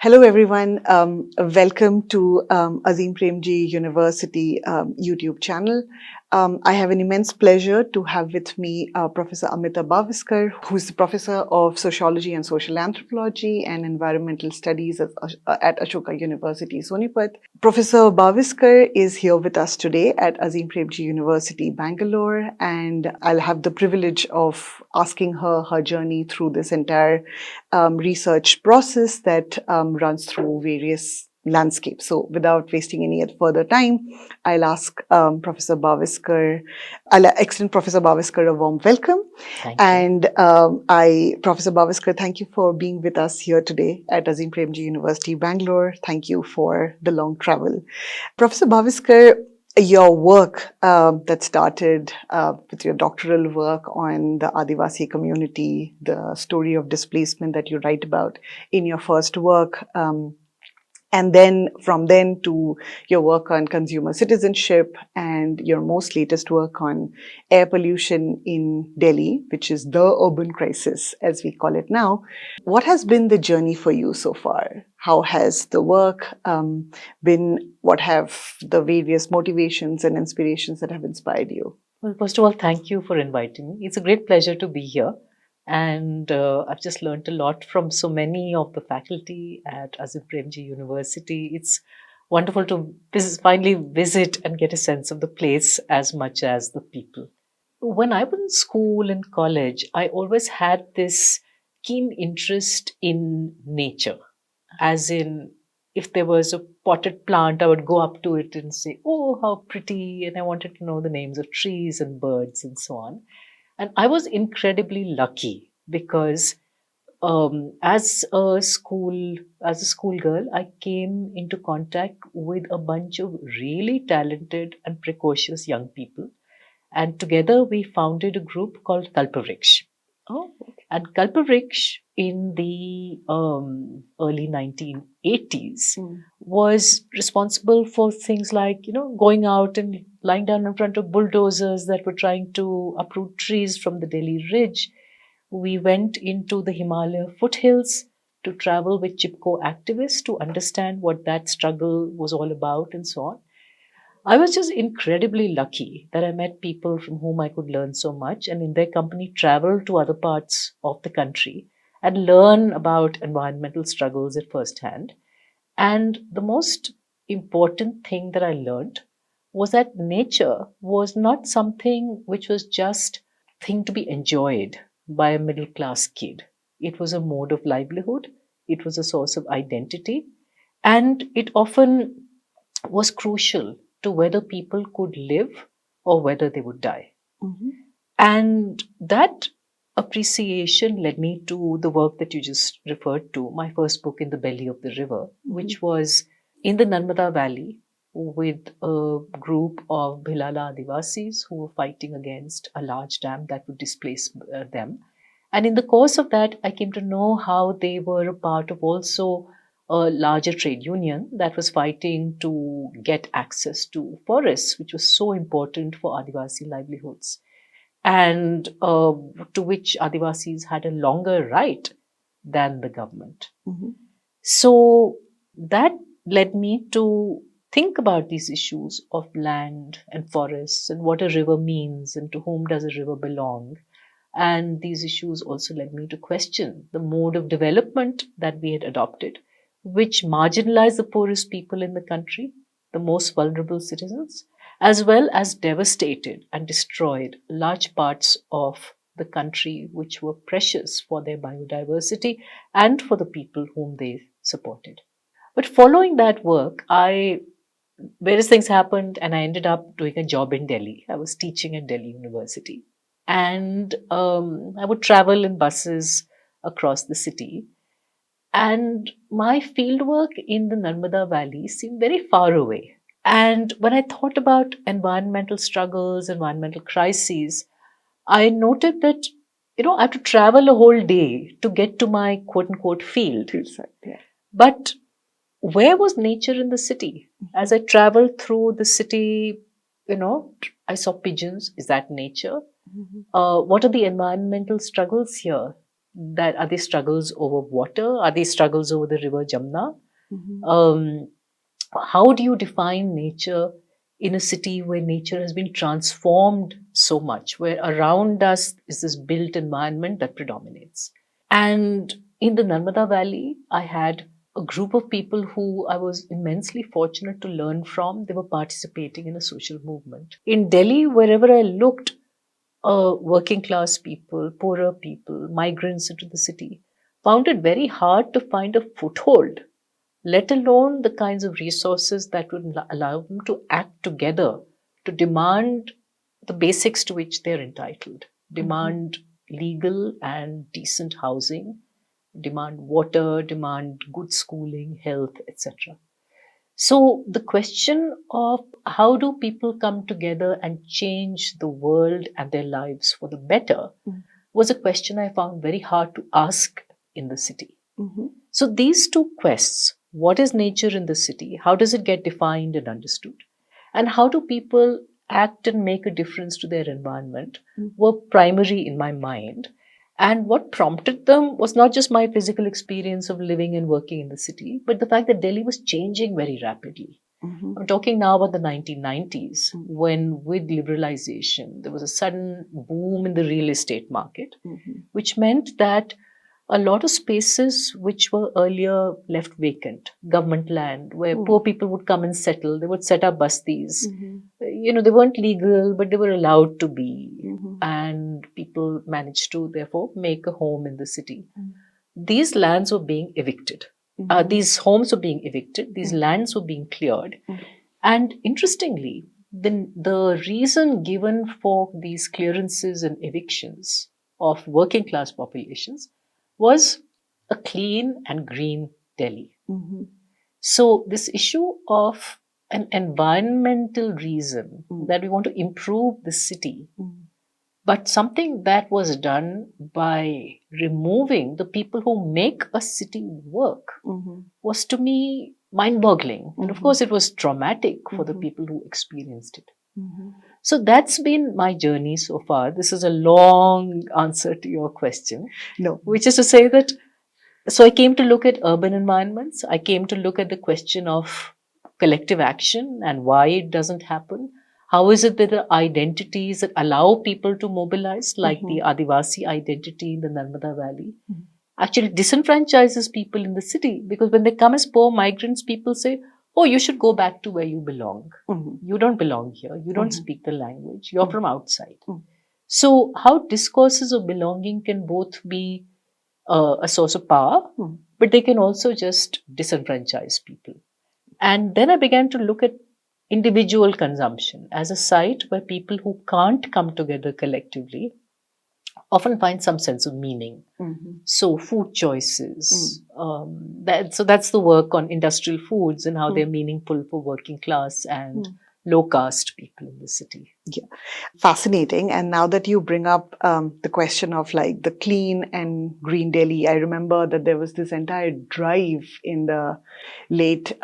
Hello, everyone. Welcome to Azim Premji University YouTube channel. I have an immense pleasure to have with me Professor Amita Baviskar, who is the Professor of Sociology and Social Anthropology and Environmental Studies at Ashoka University, Sonipat. Professor Baviskar is here with us today at Azim Premji University, Bangalore, and I'll have the privilege of asking her journey through this entire research process that runs through various landscapes. So without wasting any further time, I'll ask Professor Baviskar, I'll extend Professor Baviskar a warm welcome. Thank you. And Professor Baviskar, thank you for being with us here today at Azim Premji University, Bangalore. Thank you for the long travel. Professor Baviskar, your work that started with your doctoral work on the Adivasi community, the story of displacement that you write about in your first work, and then from then to your work on consumer citizenship and your most latest work on air pollution in Delhi, which is the urban crisis, as we call it now. What has been the journey for you so far? How has the work been? What have the various motivations and inspirations that have inspired you? Well, first of all, thank you for inviting me. It's a great pleasure to be here. And I've just learned a lot from so many of the faculty at Azim Premji University. It's wonderful to finally visit and get a sense of the place as much as the people. When I was in school and college, I always had this keen interest in nature. As in, if there was a potted plant, I would go up to it and say, oh, how pretty. And I wanted to know the names of trees and birds and so on. And I was incredibly lucky because as a schoolgirl, I came into contact with a bunch of really talented and precocious young people. And together we founded a group called Kalpavriksha. Oh, okay. And Kalpavriksha in the early 1980s was responsible for things like, going out and lying down in front of bulldozers that were trying to uproot trees from the Delhi Ridge. We went into the Himalaya foothills to travel with Chipko activists to understand what that struggle was all about and so on. I was just incredibly lucky that I met people from whom I could learn so much, and in their company travel to other parts of the country and learn about environmental struggles at first hand. And the most important thing that I learned was that nature was not something which was just a thing to be enjoyed by a middle class kid. It was a mode of livelihood, it was a source of identity, and it often was crucial to whether people could live or whether they would die. Mm-hmm. And that appreciation led me to the work that you just referred to, my first book, In the Belly of the River, which was in the Narmada Valley with a group of Bhilala Adivasis who were fighting against a large dam that would displace them. And in the course of that, I came to know how they were a part of also a larger trade union that was fighting to get access to forests, which was so important for Adivasi livelihoods, and to which Adivasis had a longer right than the government. Mm-hmm. So that led me to think about these issues of land and forests and what a river means and to whom does a river belong. And these issues also led me to question the mode of development that we had adopted, which marginalized the poorest people in the country, the most vulnerable citizens, as well as devastated and destroyed large parts of the country which were precious for their biodiversity and for the people whom they supported. But following that work, various things happened and I ended up doing a job in Delhi. I was teaching at Delhi University. And I would travel in buses across the city. And my fieldwork in the Narmada Valley seemed very far away. And when I thought about environmental struggles, environmental crises, I noted that, I have to travel a whole day to get to my quote unquote field. Yeah. But where was nature in the city? As I traveled through the city, I saw pigeons. Is that nature? Mm-hmm. What are the environmental struggles here? that are they struggles over water? Are they struggles over the river Jamna? Mhm. How do you define nature in a city where nature has been transformed so much, where around us is this built environment that predominates? And in the Narmada Valley, I had a group of people who I was immensely fortunate to learn from. They were participating in a social movement. In Delhi, wherever I looked, working class people, poorer people, migrants into the city, found it very hard to find a foothold, let alone the kinds of resources that would allow them to act together to demand the basics to which they're entitled, demand legal and decent housing, demand water, demand good schooling, health, etc. So the question of how do people come together and change the world and their lives for the better was a question I found very hard to ask in the city. Mhm. So these two quests, what is nature in the city? How does it get defined and understood? And how do people act and make a difference to their environment were primary in my mind. And what prompted them was not just my physical experience of living and working in the city, but the fact that Delhi was changing very rapidly. Mhm. I'm talking now about the 1990s, when with liberalization, there was a sudden boom in the real estate market, which meant that a lot of spaces which were earlier left vacant, government land, where poor people would come and settle, they would set up bastis. They weren't legal, but they were allowed to be. And people managed to, therefore, make a home in the city. These lands were being evicted. These homes were being evicted. These lands were being cleared. And interestingly, the reason given for these clearances and evictions of working class populations was a clean and green Delhi. So this issue of an environmental reason that we want to improve the city, but something that was done by removing the people who make a city work was to me mind-boggling. And of course, it was traumatic for the people who experienced it. So that's been my journey so far. This is a long answer to your question. No. Which is to say that, so I came to look at urban environments. I came to look at the question of collective action and why it doesn't happen. How is it that the identities that allow people to mobilize, like the Adivasi identity in the Narmada Valley, actually disenfranchises people in the city? Because when they come as poor migrants, people say, oh, you should go back to where you belong. You don't belong here. You don't speak the language. You're from outside. So how discourses of belonging can both be a source of power, but they can also just disenfranchise people. And then I began to look at individual consumption as a site where people who can't come together collectively often find some sense of meaning. So food choices. So that's the work on industrial foods and how they're meaningful for working class and low caste people in the city. Yeah, fascinating. And now that you bring up the question of like the clean and green Delhi, I remember that there was this entire drive in the late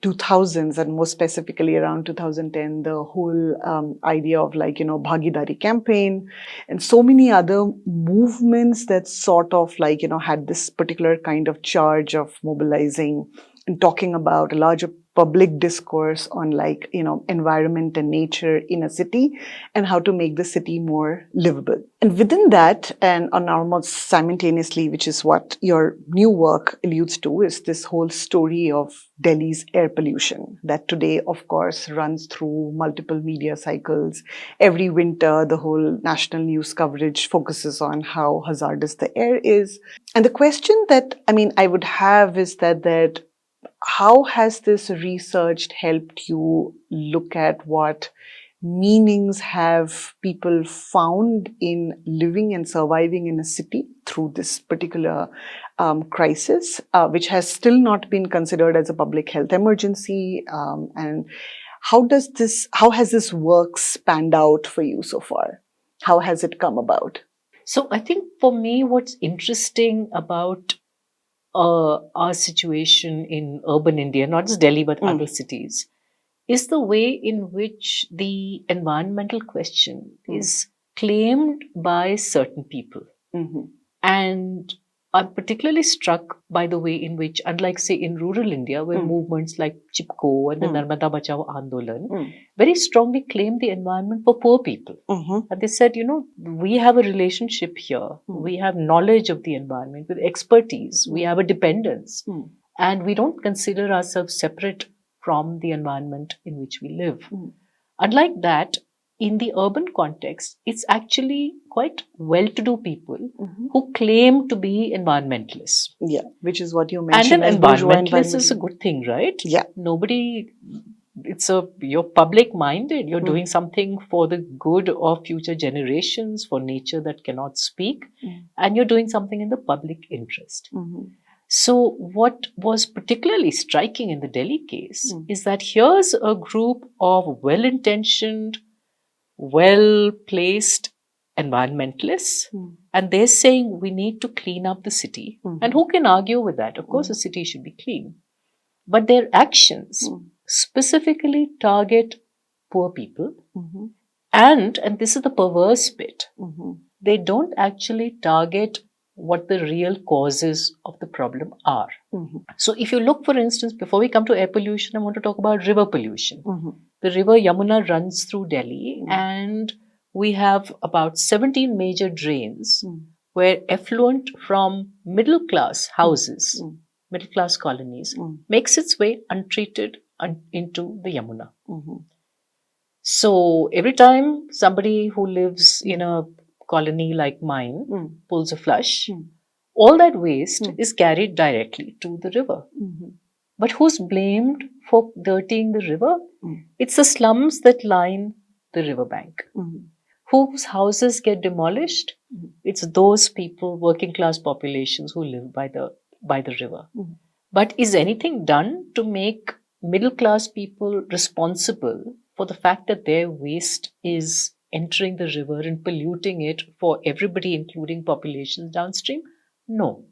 2000s, and more specifically around 2010, the whole idea of like, Bhagidari campaign and so many other movements that sort of like, had this particular kind of charge of mobilizing and talking about a larger public discourse on like, environment and nature in a city and how to make the city more livable. And within that, and on almost simultaneously, which is what your new work alludes to, is this whole story of Delhi's air pollution that today, of course, runs through multiple media cycles. Every winter, the whole national news coverage focuses on how hazardous the air is. And the question that, I would have is that how has this research helped you look at what meanings have people found in living and surviving in a city through this particular crisis, which has still not been considered as a public health emergency? And how has this work spanned out for you so far? How has it come about? So I think for me, what's interesting about our situation in urban India, not just Delhi, but other cities, is the way in which the environmental question is claimed by certain people. And I'm particularly struck by the way in which, unlike, say, in rural India, where movements like Chipko and the Narmada Bachao Andolan very strongly claim the environment for poor people. And they said, we have a relationship here. We have knowledge of the environment with expertise. We have a dependence. And we don't consider ourselves separate from the environment in which we live. Unlike that, in the urban context, it's actually quite well-to-do people who claim to be environmentalists. Yeah, which is what you And mentioned an as bourgeois environmentalist is a good thing, right? Yeah. You're public-minded. You're doing something for the good of future generations, for nature that cannot speak, and you're doing something in the public interest. So what was particularly striking in the Delhi case is that here's a group of well-intentioned, well-placed environmentalists, and they're saying we need to clean up the city. And who can argue with that? Of course, the city should be clean. But their actions specifically target poor people. And this is the perverse bit, they don't actually target what the real causes of the problem are. So if you look, for instance, before we come to air pollution, I want to talk about river pollution. The river Yamuna runs through Delhi, and we have about 17 major drains where effluent from middle class houses, middle class colonies, makes its way untreated into the Yamuna. So every time somebody who lives in a colony like mine pulls a flush, all that waste is carried directly to the river. But who's blamed for dirtying the river? It's the slums that line the riverbank. Whose houses get demolished? It's those people, working class populations who live by the river. But is anything done to make middle class people responsible for the fact that their waste is entering the river and polluting it for everybody, including populations downstream? No.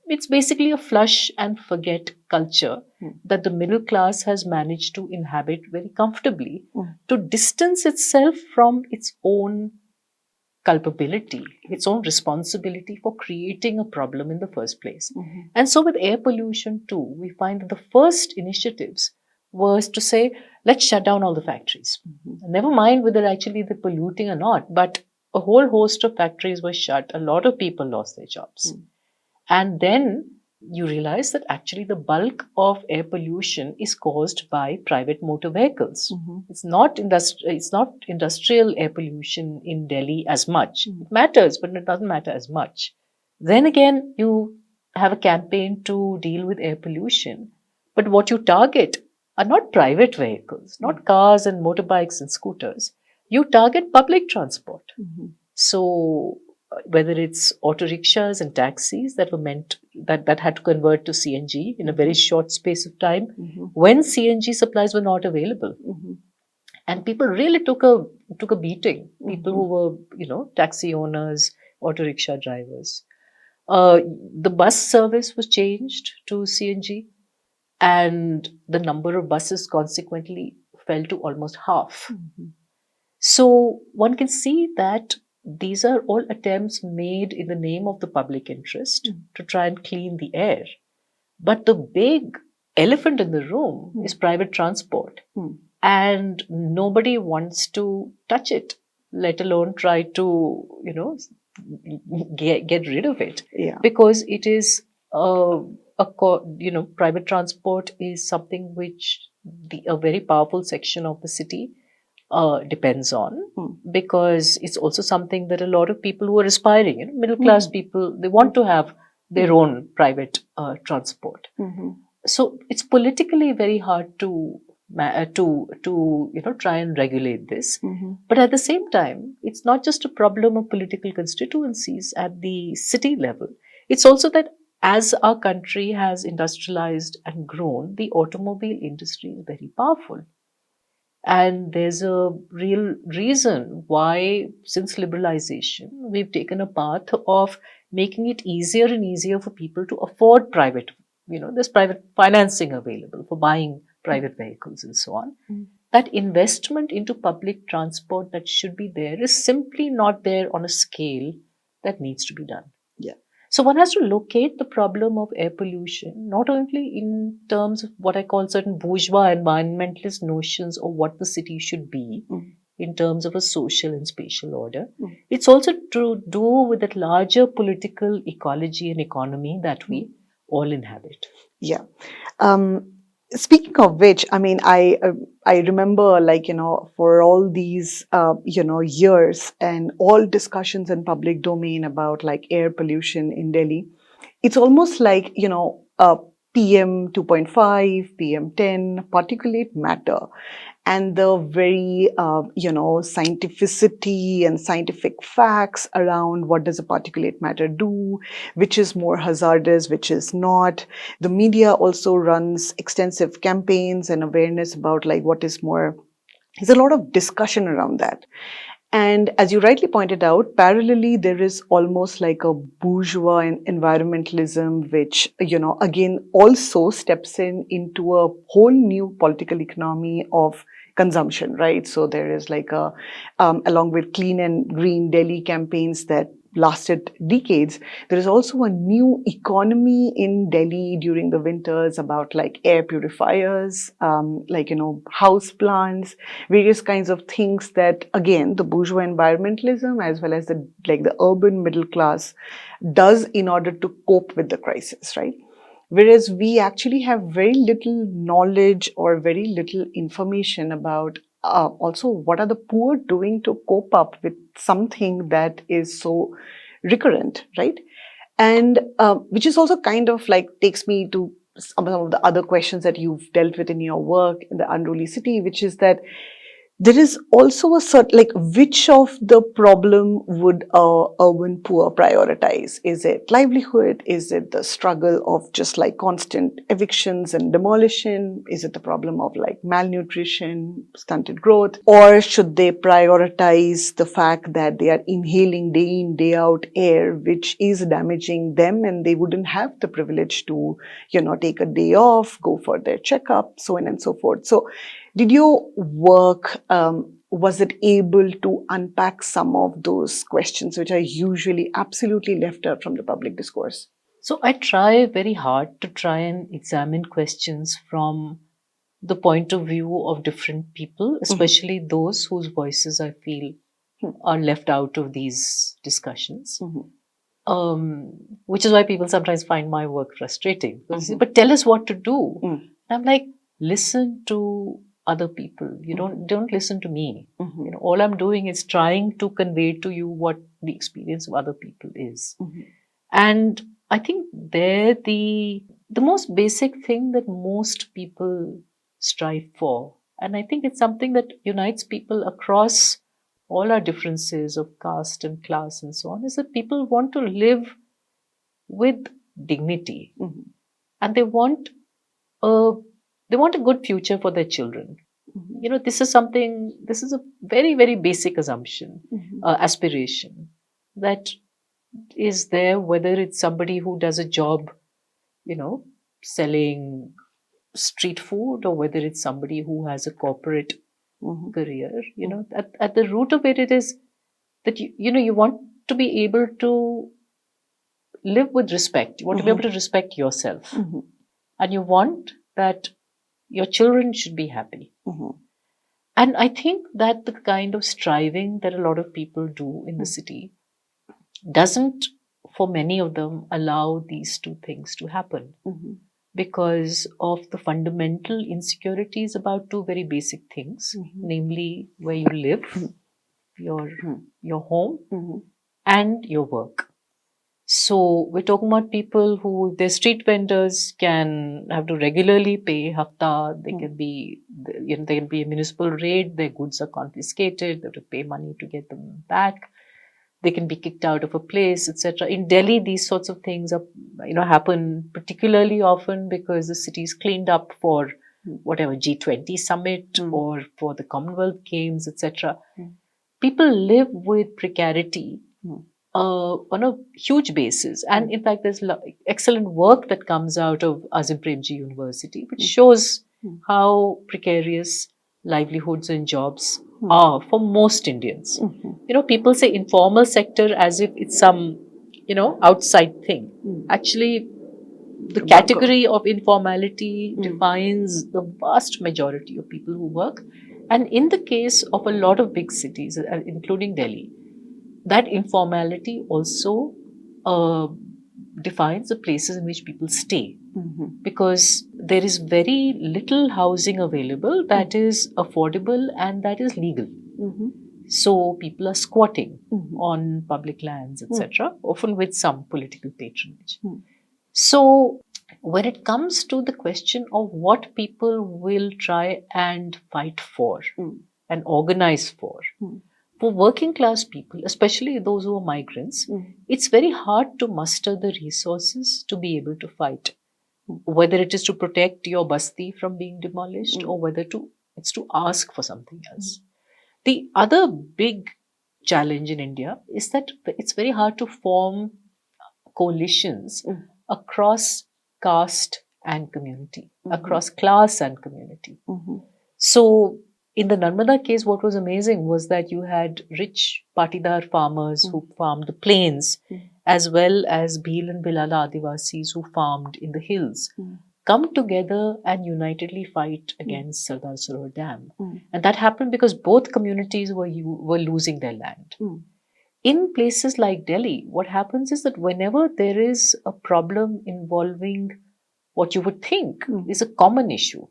It's basically a flush and forget culture that the middle class has managed to inhabit very comfortably to distance itself from its own culpability, its own responsibility for creating a problem in the first place. And so with air pollution too, we find that the first initiatives was to say, let's shut down all the factories. Never mind whether actually they're polluting or not, but a whole host of factories were shut. A lot of people lost their jobs. And then you realize that actually the bulk of air pollution is caused by private motor vehicles. It's not industrial air pollution in Delhi as much. It matters, but it doesn't matter as much. Then again, you have a campaign to deal with air pollution, but what you target are not private vehicles, not cars and motorbikes and scooters. You target public transport. So whether it's auto rickshaws and taxis that were meant that had to convert to CNG in a very short space of time, when CNG supplies were not available, and people really took a beating. People who were taxi owners, auto rickshaw drivers. The bus service was changed to CNG, and the number of buses consequently fell to almost half. So one can see that these are all attempts made in the name of the public interest to try and clean the air. But the big elephant in the room is private transport. And nobody wants to touch it, let alone try to, get rid of it. Because it is, private transport is something which a very powerful section of the city depends on, because it's also something that a lot of people who are aspiring, middle class people, they want to have their own private transport. So it's politically very hard to try and regulate this. But at the same time, it's not just a problem of political constituencies at the city level. It's also that as our country has industrialized and grown, the automobile industry is very powerful. And there's a real reason why, since liberalization, we've taken a path of making it easier and easier for people to afford private, there's private financing available for buying private vehicles and so on. That investment into public transport that should be there is simply not there on a scale that needs to be done. Yeah. So one has to locate the problem of air pollution, not only in terms of what I call certain bourgeois environmentalist notions of what the city should be in terms of a social and spatial order. It's also to do with that larger political ecology and economy that we all inhabit. Yeah. Speaking of which, I mean, I remember, like, for all these years and all discussions in public domain about like air pollution in Delhi, it's almost like PM 2.5, PM 10, particulate matter, and the very scientificity and scientific facts around what does a particulate matter do, which is more hazardous, which is not. The media also runs extensive campaigns and awareness about like what is more. There's a lot of discussion around that. And as you rightly pointed out, parallelly, there is almost like a bourgeois environmentalism, which, again, also steps into a whole new political economy of consumption, right? So there is like along with clean and green Delhi campaigns that lasted decades, there is also a new economy in Delhi during the winters about like air purifiers, house plants, various kinds of things that, again, the bourgeois environmentalism as well as the urban middle class does in order to cope with the crisis, right? Whereas we actually have very little knowledge or very little information about also what are the poor doing to cope up with something that is so recurrent, right? And which is also kind of like takes me to some of the other questions that you've dealt with in your work in the Unruly City, which is that there is also a certain, like, which of the problem would urban poor prioritize? Is it livelihood? Is it the struggle of just like constant evictions and demolition? Is it the problem of like malnutrition, stunted growth? Or should they prioritize the fact that they are inhaling day in, day out air, which is damaging them, and they wouldn't have the privilege to, take a day off, go for their checkup, so on and so forth. So did your work, was it able to unpack some of those questions which are usually absolutely left out from the public discourse? So I try very hard to try and examine questions from the point of view of different people, especially those whose voices I feel are left out of these discussions. Which is why people sometimes find my work frustrating. But tell us what to do. And I'm like, listen to other people. You don't listen to me. All I'm doing is trying to convey to you what the experience of other people is. And I think the most basic thing that most people strive for, and I think it's something that unites people across all our differences of caste and class and so on, is that people want to live with dignity, and they want a good future for their children. This is a very, very basic assumption, aspiration that is there, whether it's somebody who does a job, selling street food, or whether it's somebody who has a corporate career. At the root of it is that you want to be able to live with respect. You want to be able to respect yourself, and you want that your children should be happy. And I think that the kind of striving that a lot of people do in the city doesn't, for many of them, allow these two things to happen, because of the fundamental insecurities about two very basic things, namely where you live, your home, and your work. So we're talking about people who, their street vendors can have to regularly pay hafta. They can be, there can be a municipal raid. Their goods are confiscated. They have to pay money to get them back. They can be kicked out of a place, etc. In Delhi, these sorts of things are, happen particularly often because the city is cleaned up for whatever G20 summit or for the Commonwealth Games, etc. People live with precarity on a huge basis. And in fact, there's excellent work that comes out of Azim Premji University, which shows how precarious livelihoods and jobs are for most Indians. People say informal sector as if it's some outside thing. Actually, the category of informality defines the vast majority of people who work. And in the case of a lot of big cities, including Delhi, that informality also uh, defines the places in which people stay. Because there is very little housing available that is affordable and that is legal. So people are squatting on public lands, etc., often with some political patronage. So when it comes to the question of what people will try and fight for and organize for working class people, especially those who are migrants, it's very hard to muster the resources to be able to fight. Whether it is to protect your basti from being demolished or whether it's to ask for something else. The other big challenge in India is that it's very hard to form coalitions across caste and community, across class and community. So in the Narmada case, what was amazing was that you had rich patidar farmers who farmed the plains, as well as Bhil and Bilala Adivasis who farmed in the hills, come together and unitedly fight against Sardar Sarovar Dam. And that happened because both communities were losing their land. In places like Delhi, what happens is that whenever there is a problem involving what you would think is a common issue,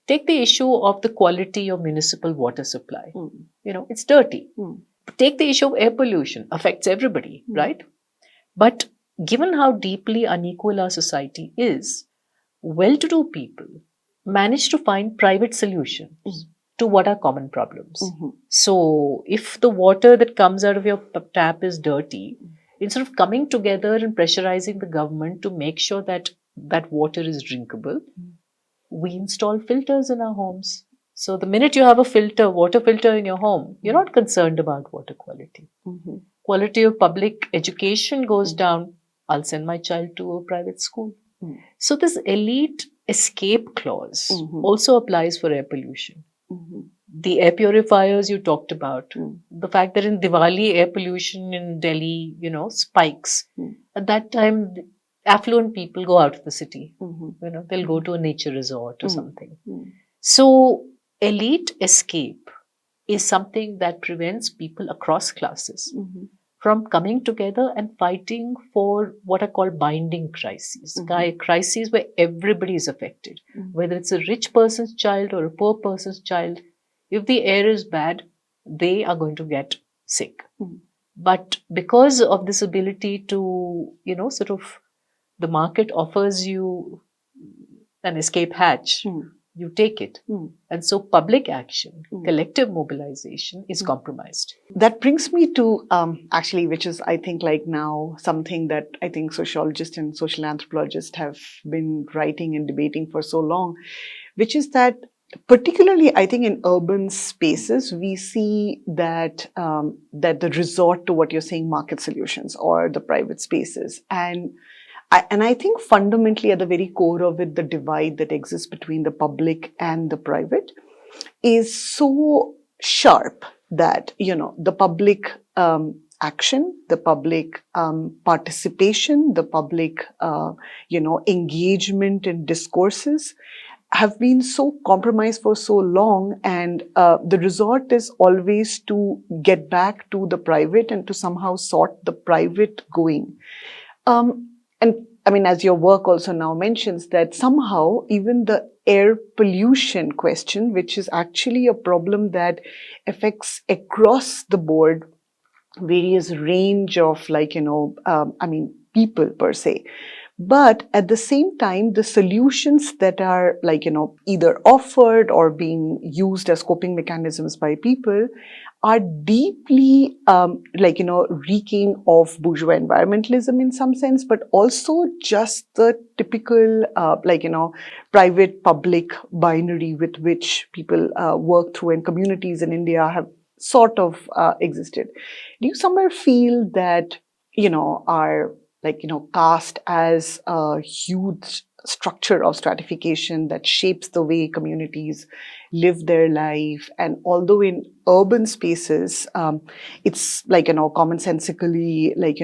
take the issue of the quality of municipal water supply. It's dirty. Take the issue of air pollution, affects everybody, right? But given how deeply unequal our society is, well-to-do people manage to find private solutions to what are common problems. So if the water that comes out of your tap is dirty, instead of coming together and pressurizing the government to make sure that that water is drinkable, we install filters in our homes. So the minute you have a water filter in your home, you're not concerned about water quality. Quality of public education goes down. I'll send my child to a private school. So this elite escape clause also applies for air pollution. The air purifiers you talked about, the fact that in Diwali air pollution in Delhi, spikes. At that time, affluent people go out of the city. They'll go to a nature resort or something. So elite escape is something that prevents people across classes from coming together and fighting for what are called binding crises. Crises where everybody is affected, whether it's a rich person's child or a poor person's child. If the air is bad, they are going to get sick. But because of this ability to, the market offers you an escape hatch, you take it. And so public action, collective mobilization is compromised. That brings me to actually, which is, I think, like now something that I think sociologists and social anthropologists have been writing and debating for so long, which is that particularly, I think, in urban spaces, we see that that the resort to what you're saying, market solutions or the private spaces. And I think fundamentally at the very core of it, the divide that exists between the public and the private is so sharp that, the public action, the public participation, the public, engagement in discourses have been so compromised for so long, and the resort is always to get back to the private and to somehow sort the private going. And I mean, as your work also now mentions, that somehow even the air pollution question, which is actually a problem that affects across the board various range of people per se. But at the same time, the solutions that are either offered or being used as coping mechanisms by people are deeply reeking of bourgeois environmentalism in some sense, but also just the typical private public binary with which people work through, and communities in India have sort of existed. Do you somewhere feel that our caste as a huge structure of stratification that shapes the way communities live their life. And although in urban spaces, it's like, commonsensically, like,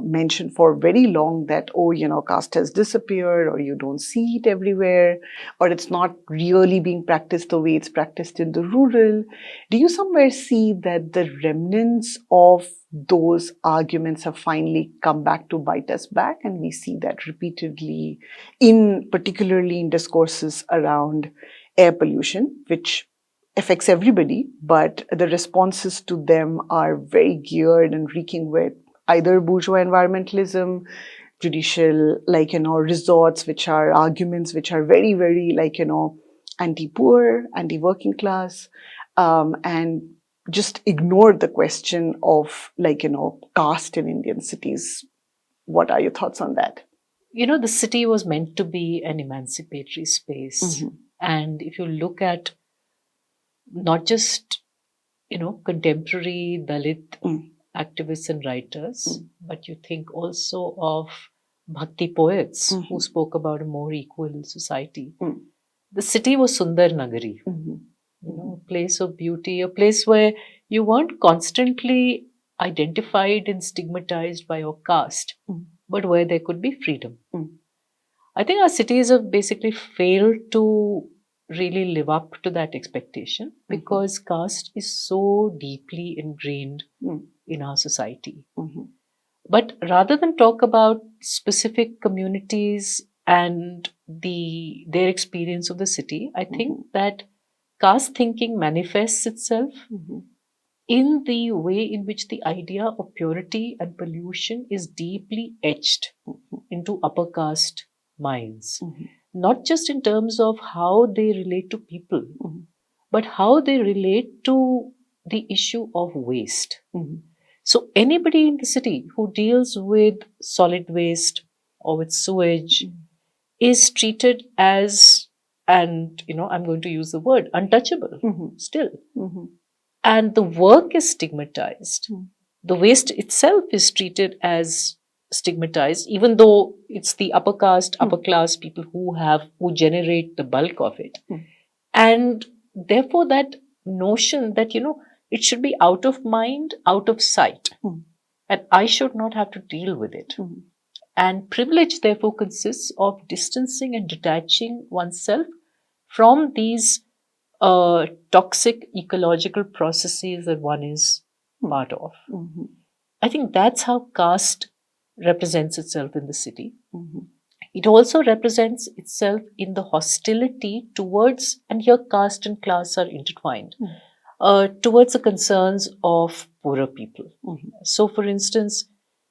mentioned for very long that, oh, caste has disappeared, or you don't see it everywhere, or it's not really being practiced the way it's practiced in the rural. Do you somewhere see that the remnants of those arguments have finally come back to bite us back, and we see that repeatedly, particularly in discourses around air pollution, which affects everybody, but the responses to them are very geared and reeking with either bourgeois environmentalism, judicial, like, resorts, which are arguments which are very, very, like, anti-poor, anti-working class, and just ignore the question of, like, caste in Indian cities. What are your thoughts on that? The city was meant to be an emancipatory space. Mm-hmm. And if you look at not just, contemporary Dalit activists and writers, but you think also of Bhakti poets who spoke about a more equal society. The city was Sundar Nagari, a place of beauty, a place where you weren't constantly identified and stigmatized by your caste, but where there could be freedom. I think our cities have basically failed to really live up to that expectation because caste is so deeply ingrained in our society. But rather than talk about specific communities and their experience of the city, I think that caste thinking manifests itself in the way in which the idea of purity and pollution is deeply etched into upper caste minds. Not just in terms of how they relate to people, but how they relate to the issue of waste. So anybody in the city who deals with solid waste or with sewage is treated as, and I'm going to use the word, untouchable still. And the work is stigmatized. The waste itself is treated as stigmatized, even though it's the upper caste, upper class people who generate the bulk of it. And therefore that notion that, it should be out of mind, out of sight. And I should not have to deal with it. And privilege, therefore, consists of distancing and detaching oneself from these toxic ecological processes that one is part of. I think that's how caste represents itself in the city. It also represents itself in the hostility towards, and here caste and class are intertwined, towards the concerns of poorer people. So, for instance,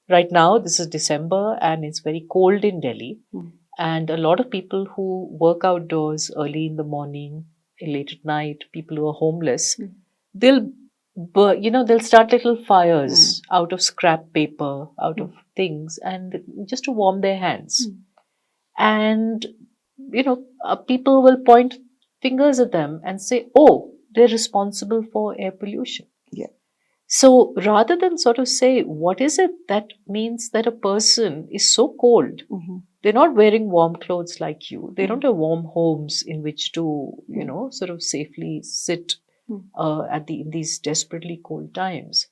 right now, this is December and it's very cold in Delhi. And a lot of people who work outdoors early in the morning, late at night, people who are homeless, they'll start little fires out of scrap paper, out of things, and just to warm their hands. And, people will point fingers at them and say, oh, they're responsible for air pollution. Yeah. So rather than sort of say, what is it that means that a person is so cold? They're not wearing warm clothes like you. They don't have warm homes in which to, sort of safely sit in these desperately cold times.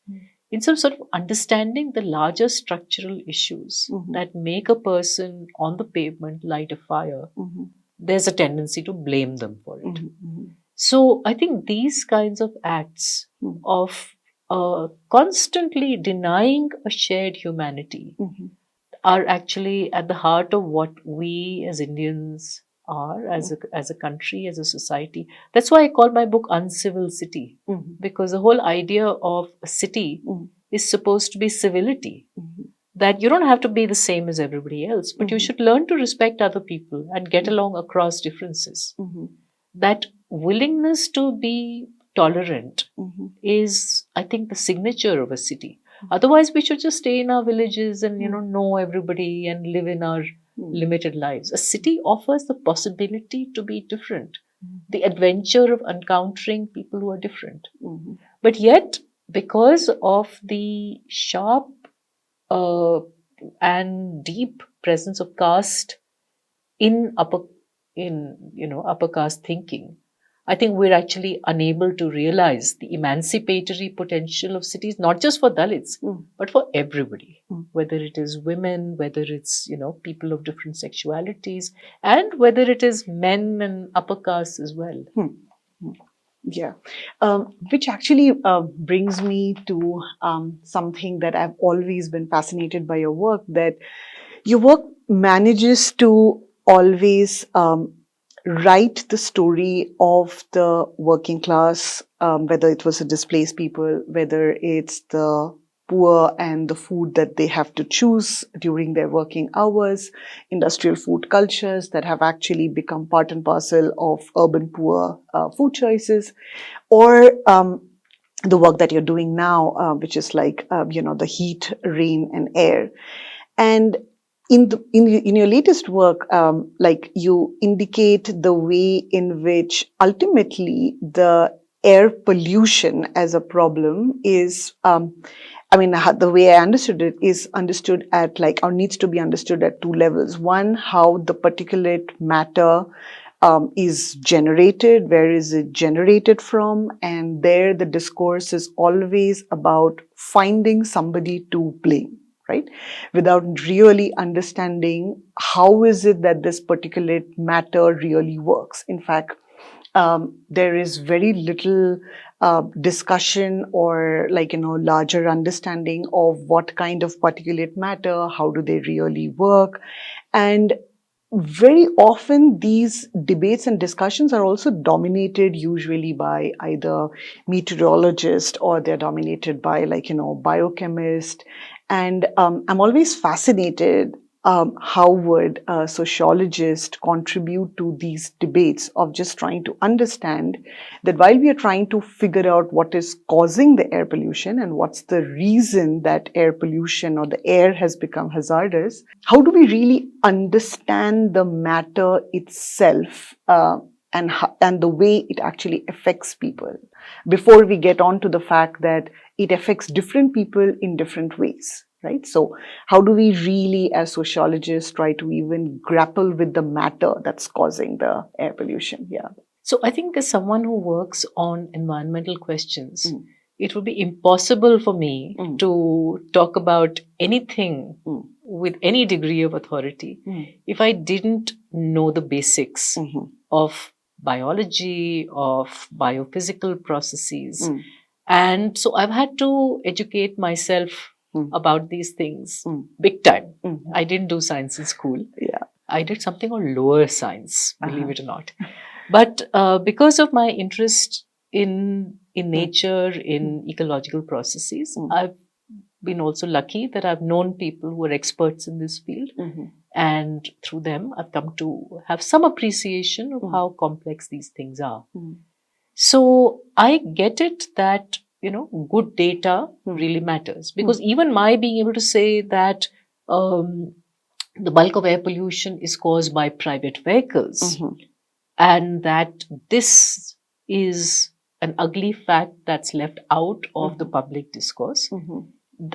Instead of sort of understanding the larger structural issues that make a person on the pavement light a fire, there's a tendency to blame them for it. So I think these kinds of acts of constantly denying a shared humanity are actually at the heart of what we as Indians are, as a country, as a society. That's why I call my book Uncivil City, because the whole idea of a city is supposed to be civility. That you don't have to be the same as everybody else, but you should learn to respect other people and get along across differences. That willingness to be tolerant is, I think, the signature of a city. Otherwise, we should just stay in our villages and, know everybody and live in our limited lives. A city offers the possibility to be different, the adventure of encountering people who are different. But yet, because of the sharp and deep presence of caste in upper caste thinking, I think we're actually unable to realize the emancipatory potential of cities, not just for Dalits, but for everybody, whether it is women, whether it's, people of different sexualities, and whether it is men and upper castes as well. Yeah, which actually brings me to something that I've always been fascinated by your work, that your work manages to always write the story of the working class, whether it was the displaced people, whether it's the poor and the food that they have to choose during their working hours, industrial food cultures that have actually become part and parcel of urban poor food choices, or the work that you're doing now, which is like, the heat, rain, and air. And in your latest work, like you indicate the way in which ultimately the air pollution as a problem is, the way I understood it is understood at or needs to be understood at two levels. One, how the particulate matter is generated, where is it generated from, and there the discourse is always about finding somebody to blame, right? Without really understanding how is it that this particulate matter really works. In fact, there is very little discussion or larger understanding of what kind of particulate matter, how do they really work. And very often these debates and discussions are also dominated usually by either meteorologists, or they're dominated by biochemists. And I'm always fascinated, how would a sociologist contribute to these debates of just trying to understand that while we are trying to figure out what is causing the air pollution and what's the reason that air pollution or the air has become hazardous, how do we really understand the matter itself, and the way it actually affects people, before we get on to the fact that it affects different people in different ways, right? So how do we really, as sociologists, try to even grapple with the matter that's causing the air pollution? Yeah. So I think as someone who works on environmental questions, it would be impossible for me to talk about anything with any degree of authority if I didn't know the basics of biology, of biophysical processes. And so I've had to educate myself about these things big time. I didn't do science in school. Yeah. I did something on lower science, believe it or not. But because of my interest in nature, in ecological processes, I've been also lucky that I've known people who are experts in this field. And through them, I've come to have some appreciation of how complex these things are. So I get it that, good data really matters. Because even my being able to say that the bulk of air pollution is caused by private vehicles, and that this is an ugly fact that's left out of the public discourse.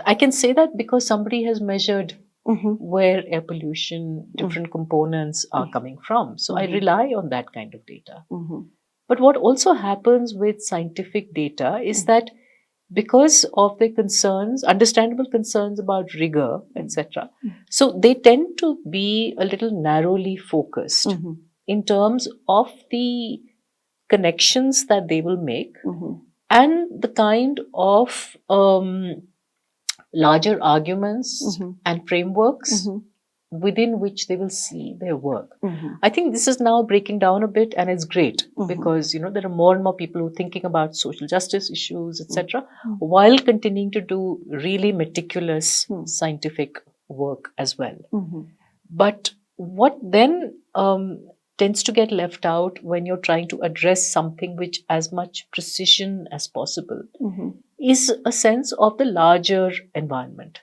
I can say that because somebody has measured where air pollution, different components are coming from. So I rely on that kind of data. But what also happens with scientific data is that because of their concerns, understandable concerns about rigor, etc., so they tend to be a little narrowly focused in terms of the connections that they will make and the kind of larger arguments and frameworks within which they will see their work. I think this is now breaking down a bit, and it's great because there are more and more people who are thinking about social justice issues, etc., while continuing to do really meticulous scientific work as well. But what then tends to get left out when you're trying to address something which as much precision as possible is a sense of the larger environment.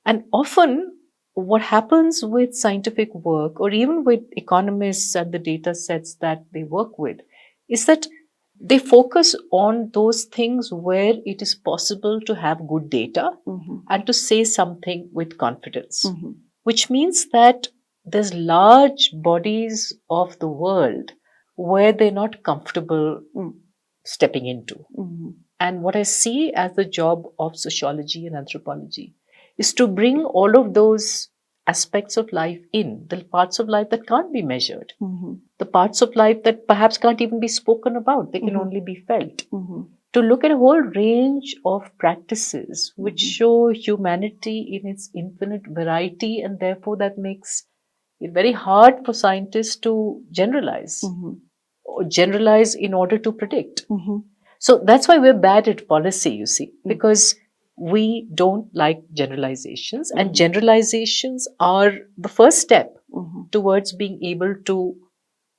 And often what happens with scientific work, or even with economists and the data sets that they work with, is that they focus on those things where it is possible to have good data and to say something with confidence, which means that there's large bodies of the world where they're not comfortable Mm. stepping into. Mhm. And what I see as the job of sociology and anthropology is to bring all of those aspects of life in, the parts of life that can't be measured, Mhm. the parts of life that perhaps can't even be spoken about, they can Mhm. only be felt. Mhm. To look at a whole range of practices which Mhm. show humanity in its infinite variety, and therefore that makes it very hard for scientists to generalize, Mhm. or generalize in order to predict. Mhm. So that's why we're bad at policy, you see, Mm. because we don't like generalizations, and Mhm. generalizations are the first step Mhm. towards being able to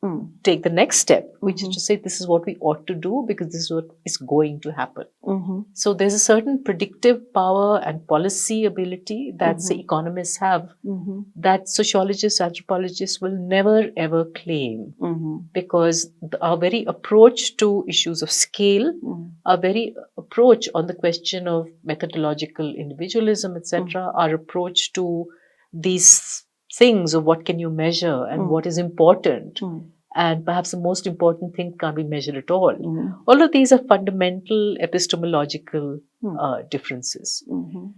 Mm. take the next step, which is Mhm. to say, this is what we ought to do because this is what is going to happen. Mhm. So there's a certain predictive power and policy ability that, say, Mhm. economists have Mhm. that sociologists, anthropologists will never ever claim, Mhm. because our very approach to issues of scale, Mm. our very approach on the question of methodological individualism, etc., our approach to these things of what can you measure and what is important, Mm. and perhaps the most important thing can't be measured at all. Mm. All of these are fundamental epistemological Mm. differences. Mhm.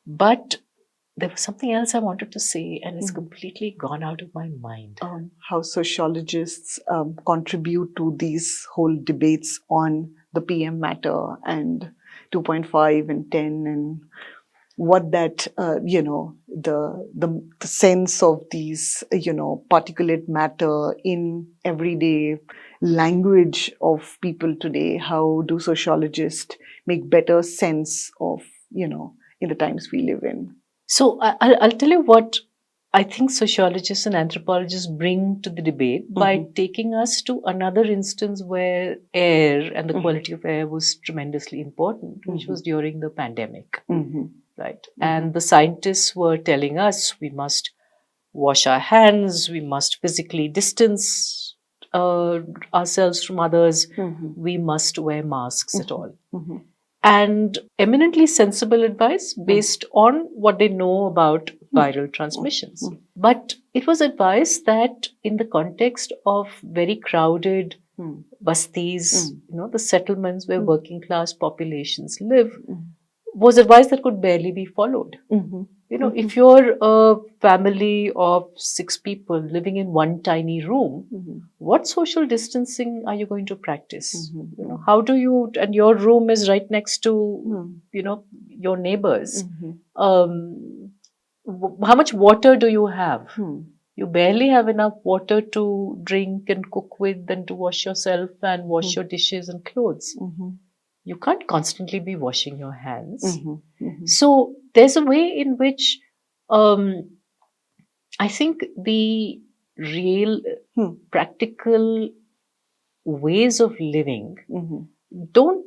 But there was something else I wanted to say, and it's Mhm. completely gone out of my mind. How sociologists contribute to these whole debates on the PM matter and 2.5 and 10, and what that the sense of these particulate matter in everyday language of people today. How do sociologists make better sense of in the times we live in? So I'll tell you what I think sociologists and anthropologists bring to the debate by Mhm. taking us to another instance where air and the Mhm. quality of air was tremendously important, which was during the pandemic, Mhm. right? And the scientists were telling us we must wash our hands, we must physically distance ourselves from others, Mhm. we must wear masks at all. Mhm. And eminently sensible advice based on what they know about viral transmissions. But it was advice that, in the context of very crowded Mm. bastis, Mm. the settlements where working class populations live, Mm. was advice that could barely be followed. Mhm. If you're a family of 6 people living in one tiny room, Mhm. what social distancing are you going to practice? Mhm. How do you, and your room is right next to, Mm. your neighbors. Mhm. How much water do you have? Hmm. You barely have enough water to drink and cook with and to wash yourself and wash your dishes and clothes. Mhm. You can't constantly be washing your hands. Mhm. Mhm. So there's a way in which I think the real Hmm. practical ways of living Mhm. don't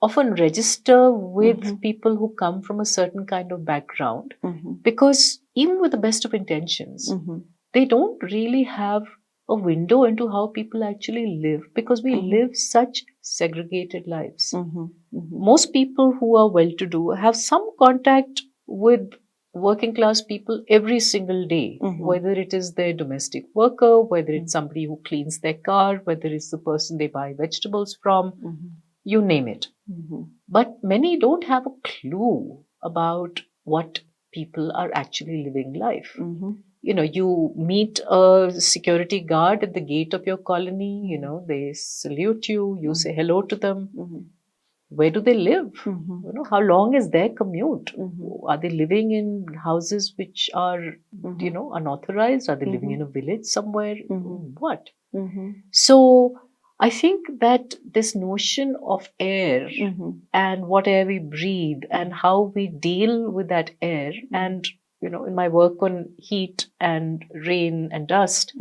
often register with Mhm. people who come from a certain kind of background, Mhm. because even with the best of intentions, Mhm. they don't really have a window into how people actually live, because we live such segregated lives. Mhm. Mhm. Most people who are well to do have some contact with working class people every single day, whether it is their domestic worker, whether it's somebody who cleans their car, whether it's the person they buy vegetables from, you name it. Mhm. But many don't have a clue about what people are actually living life. Mhm. You meet a security guard at the gate of your colony, they salute you, you say hello to them. Mhm. Where do they live? Mhm. How long is their commute? Mhm. Are they living in houses which are, unauthorized? Are they living in a village somewhere? What? Mhm. So I think that this notion of air Mhm. and what air we breathe and how we deal with that air, and in my work on heat and rain and dust,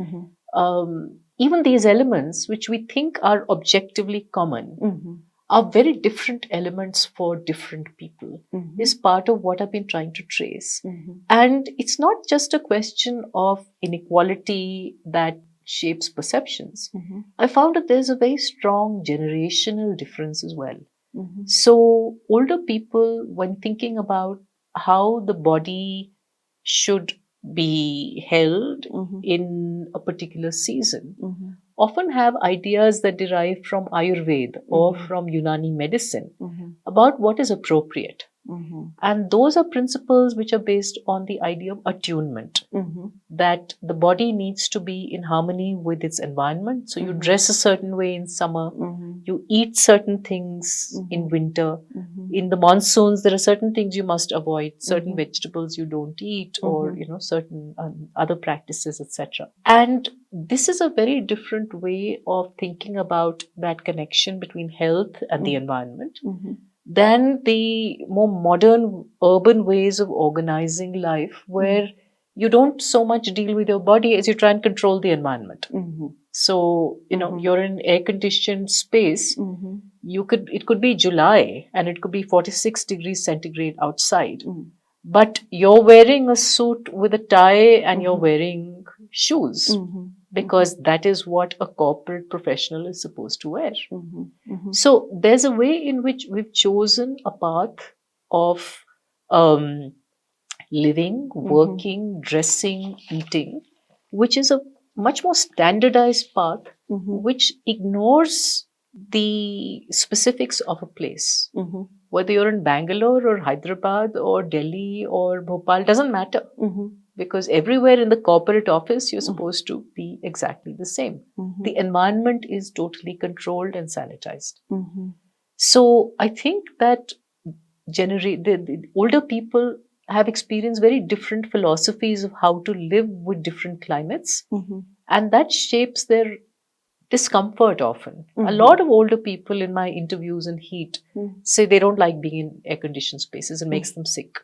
even these elements which we think are objectively common Mhm. are very different elements for different people, is part of what I've been trying to trace. And it's not just a question of inequality that shapes perceptions. I found that there's a very strong generational difference as well. So older people, when thinking about how the body should be held in a particular season, often have ideas that derive from Ayurveda or from Unani medicine about what is appropriate. And those are principles which are based on the idea of attunement, that the body needs to be in harmony with its environment. So you dress a certain way in summer, you eat certain things in winter. In the monsoons, there are certain things you must avoid, certain vegetables you don't eat, or certain other practices, etc. And this is a very different way of thinking about that connection between health and the environment than the more modern urban ways of organizing life, where you don't so much deal with your body as you try and control the environment. So, you're in air-conditioned space. It could be July and it could be 46 degrees centigrade outside. But you're wearing a suit with a tie and you're wearing shoes because that is what a corporate professional is supposed to wear. So there's a way in which we've chosen a path of living, working, dressing, eating, which is a much more standardized path, which ignores the specifics of a place. Whether you're in Bangalore or Hyderabad or Delhi or Bhopal, doesn't matter. Because everywhere in the corporate office, you're supposed to be exactly the same. The environment is totally controlled and sanitized. So I think that the older people have experienced very different philosophies of how to live with different climates. And that shapes their discomfort often. A lot of older people in my interviews in Heat say they don't like being in air-conditioned spaces. It makes them sick.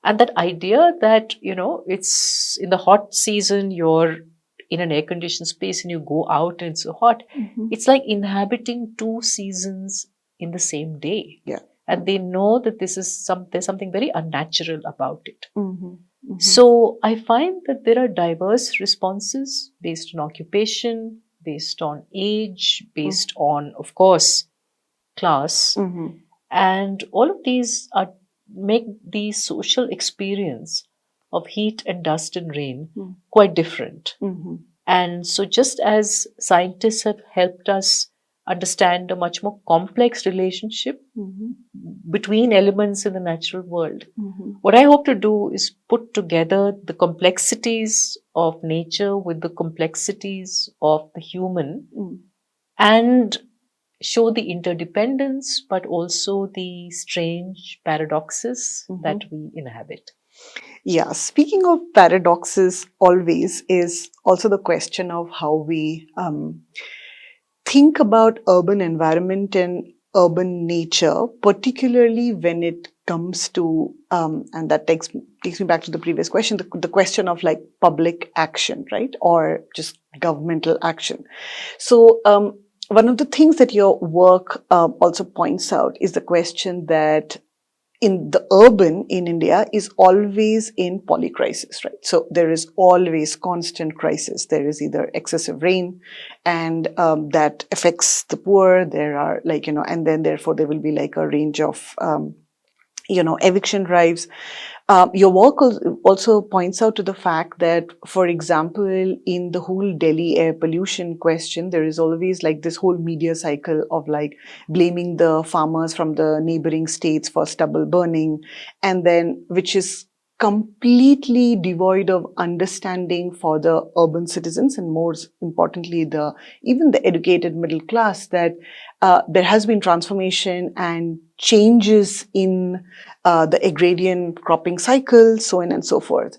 And that idea that, it's in the hot season, you're in an air-conditioned space and you go out and it's so hot. It's like inhabiting two seasons in the same day. And they know that there's something very unnatural about it. So I find that there are diverse responses based on occupation, based on age, based on, of course, class. And all of these make the social experience of heat and dust and rain quite different. And so just as scientists have helped us understand a much more complex relationship between elements in the natural world, what I hope to do is put together the complexities of nature with the complexities of the human and show the interdependence, but also the strange paradoxes that we inhabit. Yeah, speaking of paradoxes, always is also the question of how we think about urban environment and urban nature, particularly when it comes to, and that takes me back to the previous question, the question of like public action, right? Or just governmental action. So one of the things that your work also points out is the question that in the urban in India is always in polycrisis, right? So there is always constant crisis. There is either excessive rain and that affects the poor. There are and then therefore there will be like a range of, eviction drives. Your work also points out to the fact that, for example, in the whole Delhi air pollution question, there is always like this whole media cycle of like blaming the farmers from the neighboring states for stubble burning, and then which is completely devoid of understanding for the urban citizens, and more importantly, even the educated middle class, that there has been transformation and changes in the agrarian cropping cycle, so on and so forth.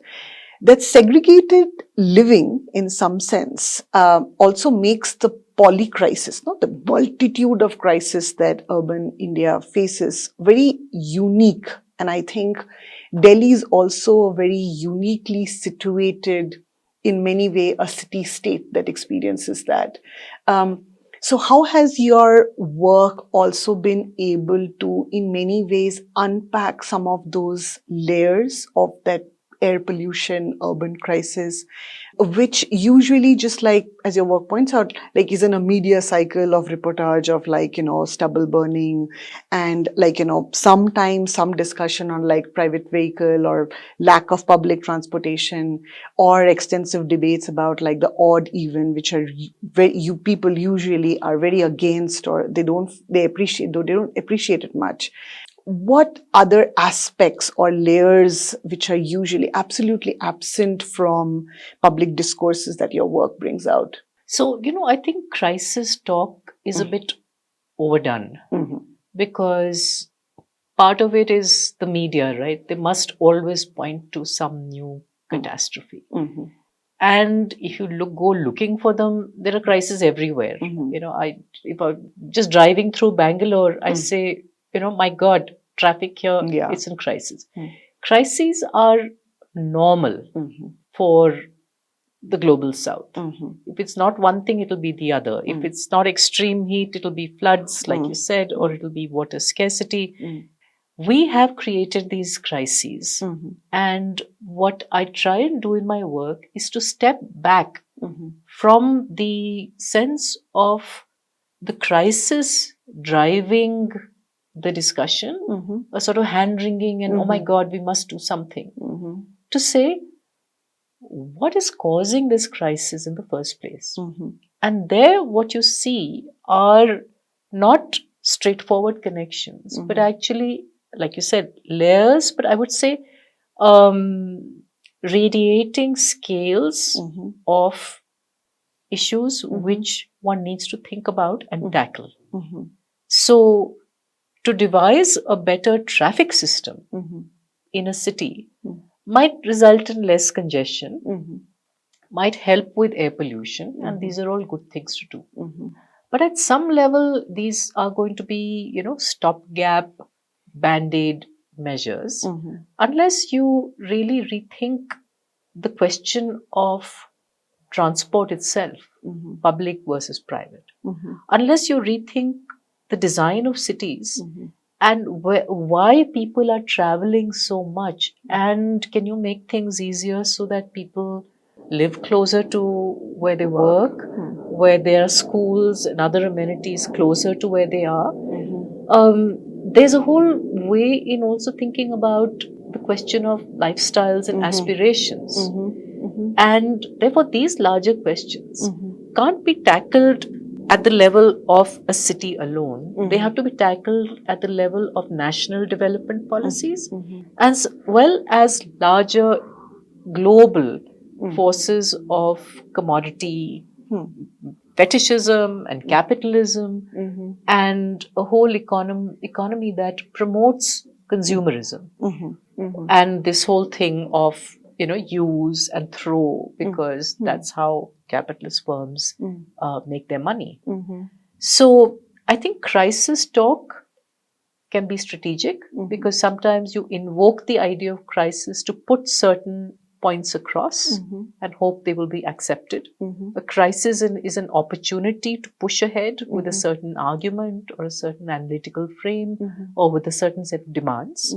That segregated living, in some sense, also makes the polycrisis, not the multitude of crises that urban India faces, very unique. And I think Delhi is also very uniquely situated, in many ways, a city-state that experiences that. So how has your work also been able to, in many ways, unpack some of those layers of that air pollution, urban crisis, which usually, just like as your work points out, like is in a media cycle of reportage of like, stubble burning and like, sometimes some discussion on like private vehicle or lack of public transportation, or extensive debates about like the odd even, which are very, people usually are very against, or they don't appreciate it much. What other aspects or layers which are usually absolutely absent from public discourses that your work brings out? So, I think crisis talk is a bit overdone Mhm. because part of it is the media, right? They must always point to some new catastrophe. Mhm. And if you go looking for them, there are crises everywhere. Mhm. If I'm just driving through Bangalore, I say, my God, traffic here, Yeah. it's in crisis. Mm. Crises are normal Mhm. for the global south. Mhm. If it's not one thing, it'll be the other. If it's not extreme heat, it'll be floods, like you said, or it'll be water scarcity. We have created these crises. Mhm. And what I try and do in my work is to step back Mhm. from the sense of the crisis driving the discussion, Mhm. a sort of hand wringing and, oh my God, we must do something, Mhm. to say, what is causing this crisis in the first place? Mhm. And there, what you see are not straightforward connections, but actually, like you said, layers, but I would say radiating scales of issues which one needs to think about and tackle. So, to devise a better traffic system in a city might result in less congestion, might help with air pollution, and these are all good things to do. But at some level, these are going to be, stopgap, band-aid measures, unless you really rethink the question of transport itself, public versus private. Unless you rethink the design of cities and why people are traveling so much, and can you make things easier so that people live closer to where they work, where there are schools and other amenities closer to where they are. There's a whole way in also thinking about the question of lifestyles and aspirations. And therefore, these larger questions can't be tackled at the level of a city alone. They have to be tackled at the level of national development policies, as well as larger global forces of commodity fetishism and capitalism and a whole economy that promotes consumerism and this whole thing of use and throw, because that's how capitalist firms make their money. So I think crisis talk can be strategic because sometimes you invoke the idea of crisis to put certain points across and hope they will be accepted. A crisis is an opportunity to push ahead with a certain argument or a certain analytical frame or with a certain set of demands.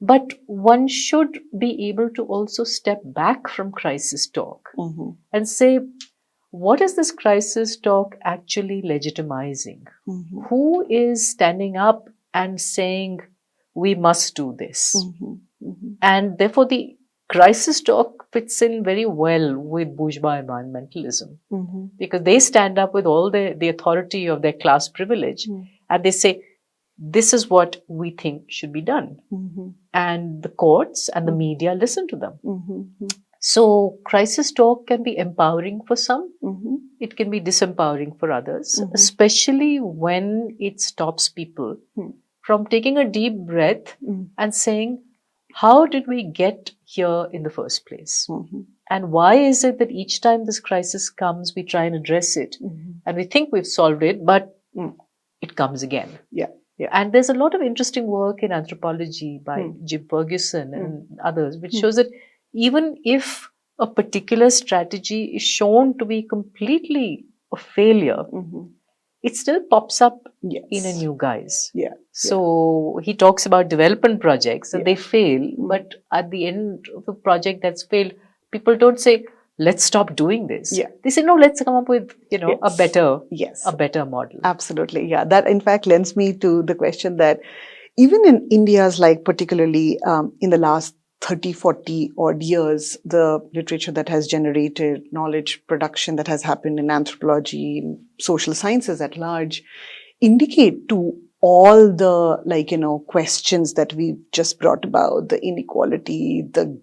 But one should be able to also step back from crisis talk and say, what is this crisis talk actually legitimizing? Who is standing up and saying, we must do this? And therefore, the crisis talk fits in very well with bourgeois environmentalism because they stand up with all the authority of their class privilege and they say, this is what we think should be done. And the courts and the media listen to them. So, crisis talk can be empowering for some. It can be disempowering for others, especially when it stops people from taking a deep breath and saying, how did we get here in the first place? And why is it that each time this crisis comes, we try and address it and we think we've solved it, but it comes again? Yeah. And there's a lot of interesting work in anthropology by Jim Ferguson and others, which shows that even if a particular strategy is shown to be completely a failure, it still pops up Yes. in a new guise. Yeah. So he talks about development projects and Yeah. they fail, but at the end of a project that's failed, people don't say, let's stop doing this. Yeah. They say, no, let's come up with, Yes. a better model. Absolutely. Yeah. That in fact lends me to the question that even in India's, like particularly in the last 30, 40 odd years, the literature that has generated knowledge production that has happened in anthropology, in social sciences at large, indicate to all the, like, questions that we've just brought about, the inequality, the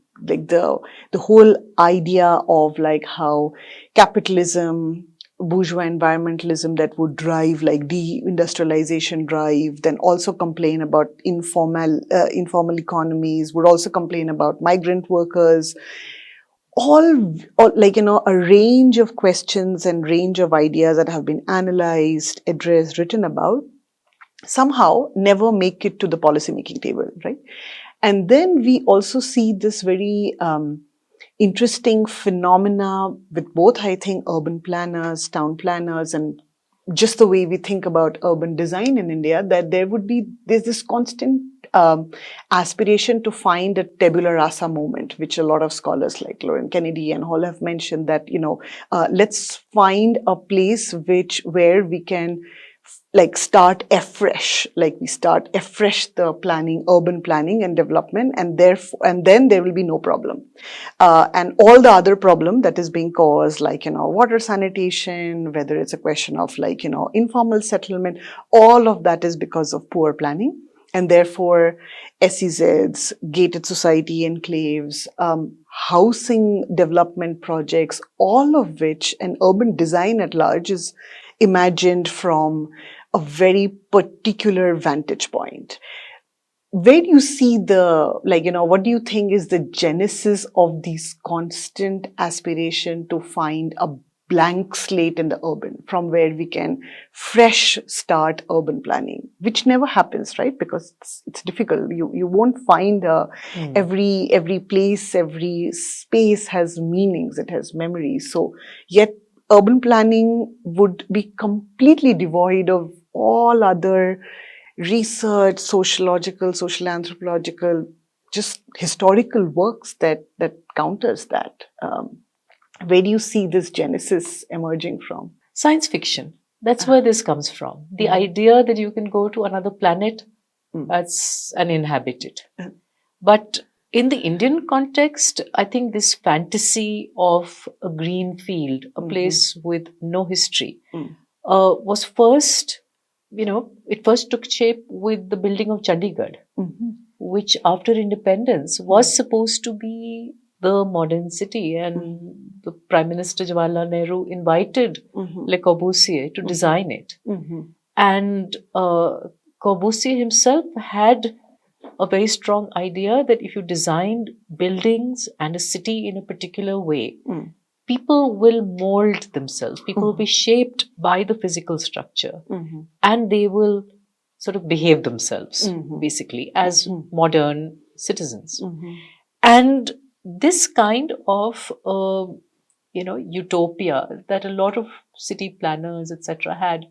whole idea of like how capitalism, bourgeois environmentalism that would drive like deindustrialization drive, then also complain about informal economies, would also complain about migrant workers, all like, a range of questions and range of ideas that have been analyzed, addressed, written about, somehow never make it to the policy making table, right? And then we also see this very interesting phenomena with both, I think, urban planners, town planners, and just the way we think about urban design in India, that there's this constant aspiration to find a tabula rasa moment, which a lot of scholars like Lauren Kennedy and Hall have mentioned, that, let's find a place where we can like start afresh, like we start afresh the planning, urban planning and development, and then there will be no problem. And all the other problem that is being caused, like, water sanitation, whether it's a question of like, informal settlement, all of that is because of poor planning. And therefore, SEZs, gated society enclaves, housing development projects, all of which, and urban design at large, is imagined from a very particular vantage point. Where do you see what do you think is the genesis of this constant aspiration to find a blank slate in the urban from where we can fresh start urban planning, which never happens, right? Because it's difficult. You won't find every place, every space has meanings, it has memories. So yet urban planning would be completely devoid of all other research, sociological, social anthropological, just historical works that counters that. Where do you see this genesis emerging from? Science fiction. That's where this comes from. The idea that you can go to another planet that's uninhabited. But in the Indian context, I think this fantasy of a green field, a place with no history, was first, it first took shape with the building of Chandigarh, which after independence was supposed to be the modern city. And the Prime Minister Jawaharlal Nehru invited Le Corbusier to design it. And Corbusier himself had a very strong idea that if you designed buildings and a city in a particular way, people will mold themselves. People will be shaped by the physical structure, and they will sort of behave themselves, basically, as modern citizens. And this kind of, utopia that a lot of city planners, etc., had,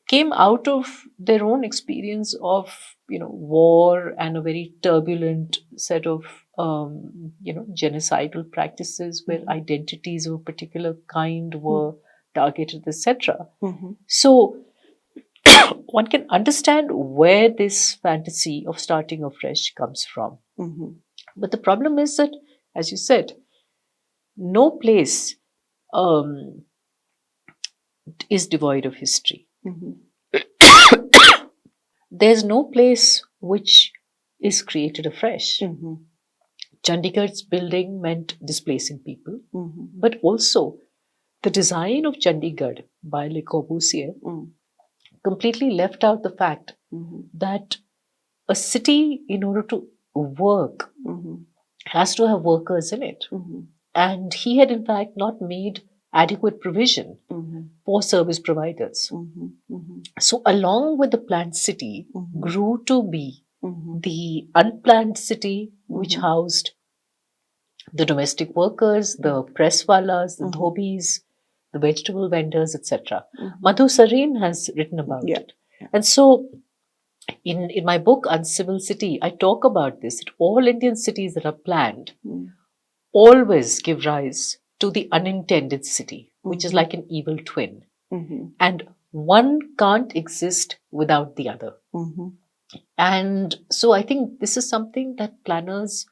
came out of their own experience of, war and a very turbulent set of, genocidal practices where identities of a particular kind were targeted, etc. So one can understand where this fantasy of starting afresh comes from. But the problem is that, as you said, no place is devoid of history. There's no place which is created afresh. Chandigarh's building meant displacing people, but also the design of Chandigarh by Le Corbusier completely left out the fact that a city, in order to work, has to have workers in it. And he had, in fact, not made adequate provision for service providers. So, along with the planned city, grew to be the unplanned city, which housed the domestic workers, the presswalas, the dhobis, the the vegetable vendors, etc. Madhu Sareen has written about Yeah. it. And so in my book, Uncivil City, I talk about this, that all Indian cities that are planned always give rise to the unintended city, which is like an evil twin. And one can't exist without the other. And so I think this is something that planners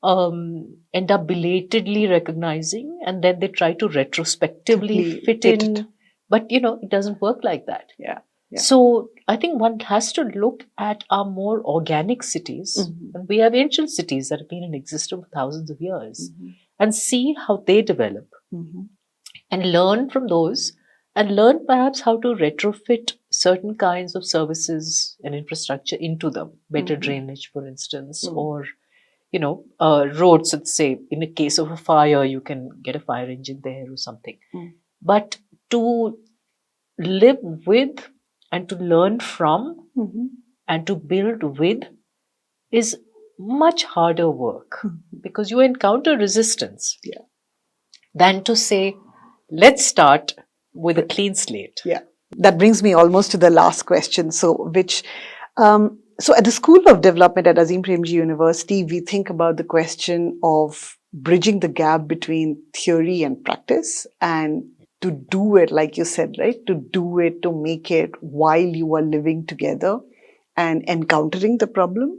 end up belatedly recognizing, and then they try to retrospectively fit in. it. But, it doesn't work like that. Yeah. So I think one has to look at our more organic cities, and we have ancient cities that have been in existence for thousands of years, and see how they develop, and learn from those, and learn perhaps how to retrofit certain kinds of services and infrastructure into them. Better drainage, for instance, or roads, let's say, in a case of a fire, you can get a fire engine there or something. But to live with and to learn from and to build with is much harder work, because you encounter resistance than to say, let's start with a clean slate. Yeah. That brings me almost to the last question. So at the School of Development at Azim Premji University, we think about the question of bridging the gap between theory and practice, and to do it, like you said, right? To do it, to make it while you are living together and encountering the problem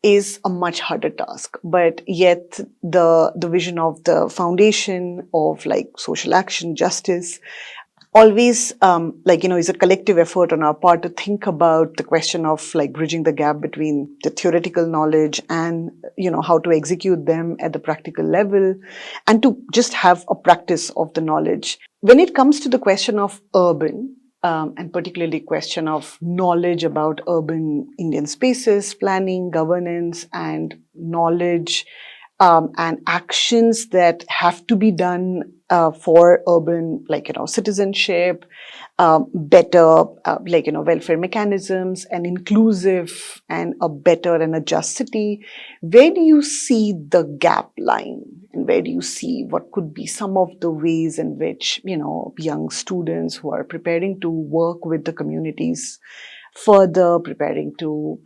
is a much harder task. But yet the vision of the foundation of like social action, justice, always is a collective effort on our part to think about the question of like bridging the gap between the theoretical knowledge and how to execute them at the practical level, and to just have a practice of the knowledge. When it comes to the question of urban, and particularly question of knowledge about urban Indian spaces, planning, governance, and knowledge and actions that have to be done for urban, citizenship, better, welfare mechanisms, and inclusive and a better and a just city. Where do you see the gap lying? And where do you see what could be some of the ways in which, young students who are preparing to work with the communities further, preparing to,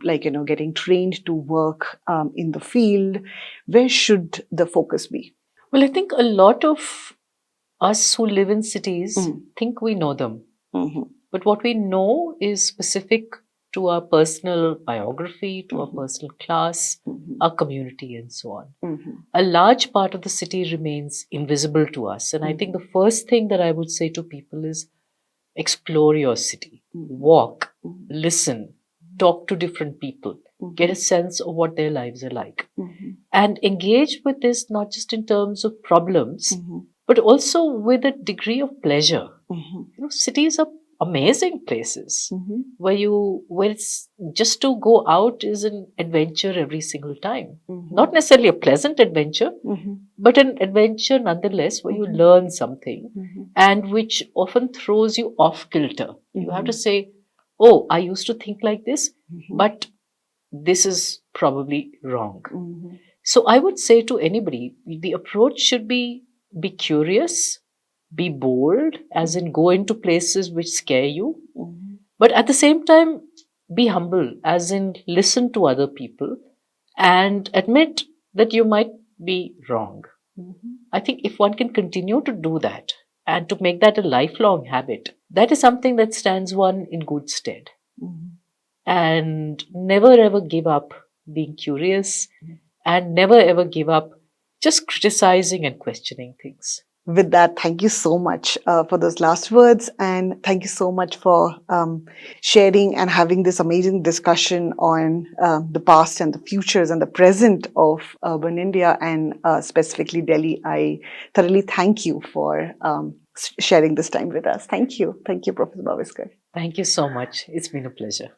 getting trained to work in the field, where should the focus be? Well, I think a lot of us who live in cities think we know them. But what we know is specific to our personal biography, to our personal class, our community, and so on. A large part of the city remains invisible to us. And I think the first thing that I would say to people is explore your city, walk, listen, talk to different people, get a sense of what their lives are like, and engage with this not just in terms of problems, but also with a degree of pleasure. Cities are amazing places where it's just to go out is an adventure every single time. Not necessarily a pleasant adventure, but an adventure nonetheless, where you learn something and which often throws you off kilter. You have to say, oh, I used to think like this, but this is probably wrong. So I would say to anybody, the approach should be curious, be bold, as in go into places which scare you, but at the same time, be humble, as in listen to other people and admit that you might be wrong. I think if one can continue to do that and to make that a lifelong habit, that is something that stands one in good stead. And never ever give up being curious, and never ever give up just criticizing and questioning things. With that, thank you so much for those last words, and thank you so much for sharing and having this amazing discussion on the past and the futures and the present of urban India, and specifically Delhi. I thoroughly thank you for sharing this time with us. Thank you. Thank you, Professor Baviskar. Thank you so much. It's been a pleasure.